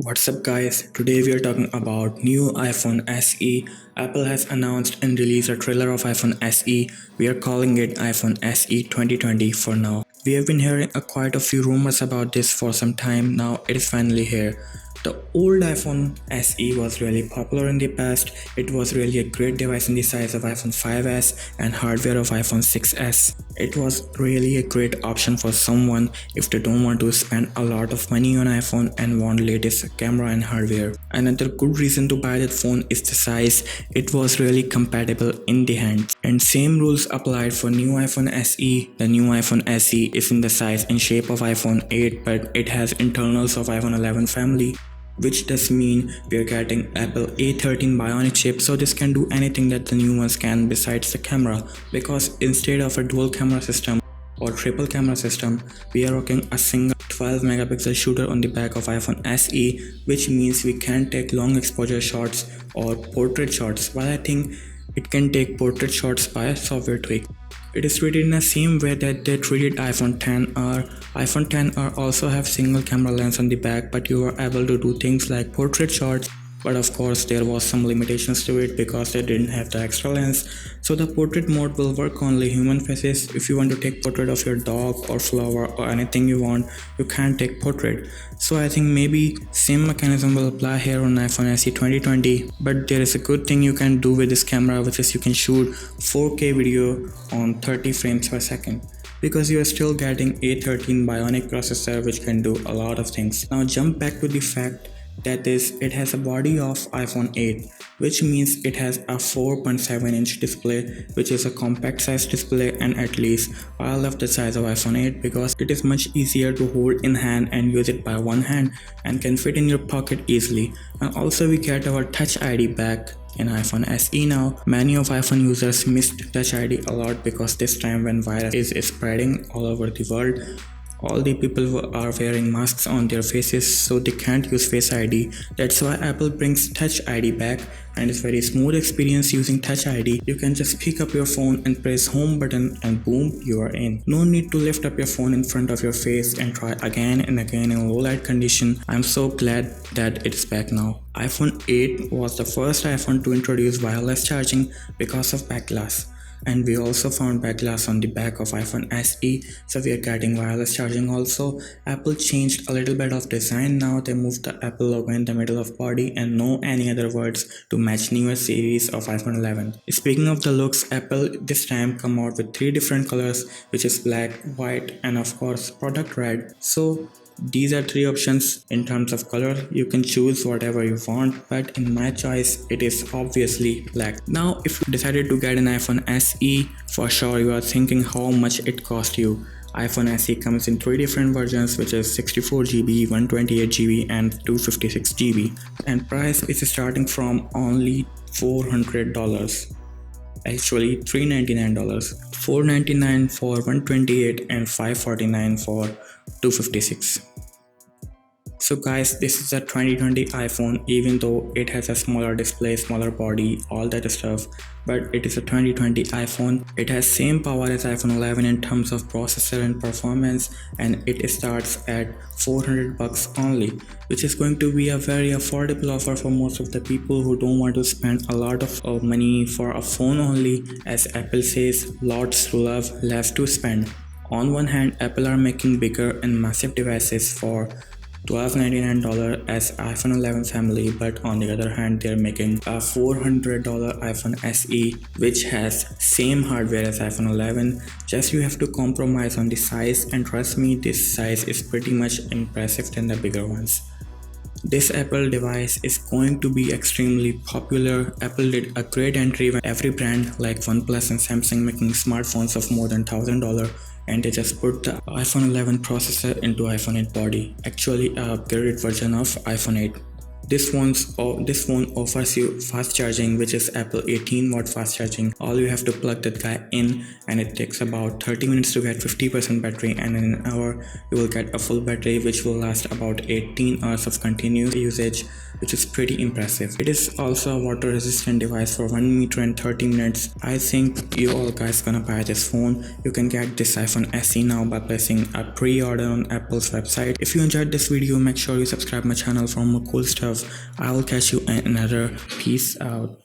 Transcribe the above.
What's up guys? Today we are talking about new iPhone SE. Apple has announced and released a trailer of iPhone SE. We are calling it iPhone SE 2020 for now. We have been hearing quite a few rumors about this for some time now. It is finally here. The old iPhone SE was really popular in the past. It was really a great device in the size of iPhone 5s and hardware of iPhone 6s. It was really a great option for someone if they don't want to spend a lot of money on iPhone and want latest camera and hardware. Another good reason to buy that phone is the size. It was really compatible in the hand. And same rules applied for new iPhone SE. The new iPhone SE is in the size and shape of iPhone 8 but it has internals of iPhone 11 family, which does mean we are getting Apple A13 Bionic chip, so this can do anything that the new ones can besides the camera, because instead of a dual camera system or triple camera system, we are rocking a single 12 megapixel shooter on the back of iPhone SE, which means we can take long exposure shots or portrait shots, while I think it can take portrait shots by a software tweak. It is treated in the same way that they treated iPhone XR. iPhone XR also have single camera lens on the back, but you are able to do things like portrait shots. But of course there was some limitations to it because they didn't have the extra lens. So the portrait mode will work only human faces. If you want to take portrait of your dog or flower or anything you want, you can't take portrait. So I think maybe same mechanism will apply here on iPhone SE 2020. But there is a good thing you can do with this camera, which is you can shoot 4K video on 30 frames per second, because you are still getting A13 Bionic processor which can do a lot of things. Now jump back to the fact that is, it has a body of iPhone 8, which means it has a 4.7-inch display, which is a compact size display, and at least I love the size of iPhone 8 because it is much easier to hold in hand and use it by one hand and can fit in your pocket easily. And also we get our Touch ID back in iPhone SE now. Many of iPhone users missed Touch ID a lot because this time when virus is spreading all over the world, all the people are wearing masks on their faces, so they can't use Face ID. That's why Apple brings Touch ID back, and it's very smooth experience using Touch ID. You can just pick up your phone and press home button and boom, you are in. No need to lift up your phone in front of your face and try again and again in low light condition. I'm so glad that it's back now. iPhone 8 was the first iPhone to introduce wireless charging because of back glass. And we also found back glass on the back of iPhone SE, so we are getting wireless charging also. Apple changed a little bit of design now. They moved the Apple logo in the middle of body and no any other words to match newer series of iPhone 11. Speaking of the looks, Apple this time come out with 3 different colors, which is black, white, and of course product red. So these are 3 options in terms of color. You can choose whatever you want, but in my choice it is obviously black. Now if you decided to get an iPhone SE, for sure you are thinking how much it cost you. iPhone SE comes in 3 different versions, which is 64GB, 128GB and 256GB, and price is starting from only $400. Actually $399, $499 for 128 and $549 for 256. So guys, this is a 2020 iPhone, even though it has a smaller display, smaller body, all that stuff, but it is a 2020 iPhone. It has same power as iPhone 11 in terms of processor and performance, and it starts at $400 only, which is going to be a very affordable offer for most of the people who don't want to spend a lot of money for a phone only. As Apple says, lots to love, less to spend. On one hand, Apple are making bigger and massive devices for $1299 as iPhone 11 family, but on the other hand they're making a $400 iPhone SE which has same hardware as iPhone 11, just you have to compromise on the size, and trust me, this size is pretty much impressive than the bigger ones. This Apple device is going to be extremely popular. Apple did a great entry when every brand like OnePlus and Samsung making smartphones of more than $1,000, and they just put the iPhone 11 processor into iPhone 8 body, actually a upgraded version of iPhone 8. This phone offers you fast charging, which is Apple 18-watt fast charging. All you have to plug that guy in, and it takes about 30 minutes to get 50% battery, and in an hour you will get a full battery, which will last about 18 hours of continuous usage, which is pretty impressive. It is also a water resistant device for 1 meter and 30 minutes. I think you all guys gonna buy this phone. You can get this iPhone SE now by placing a pre-order on Apple's website. If you enjoyed this video, make sure you subscribe my channel for more cool stuff. I will catch you in another. Peace out.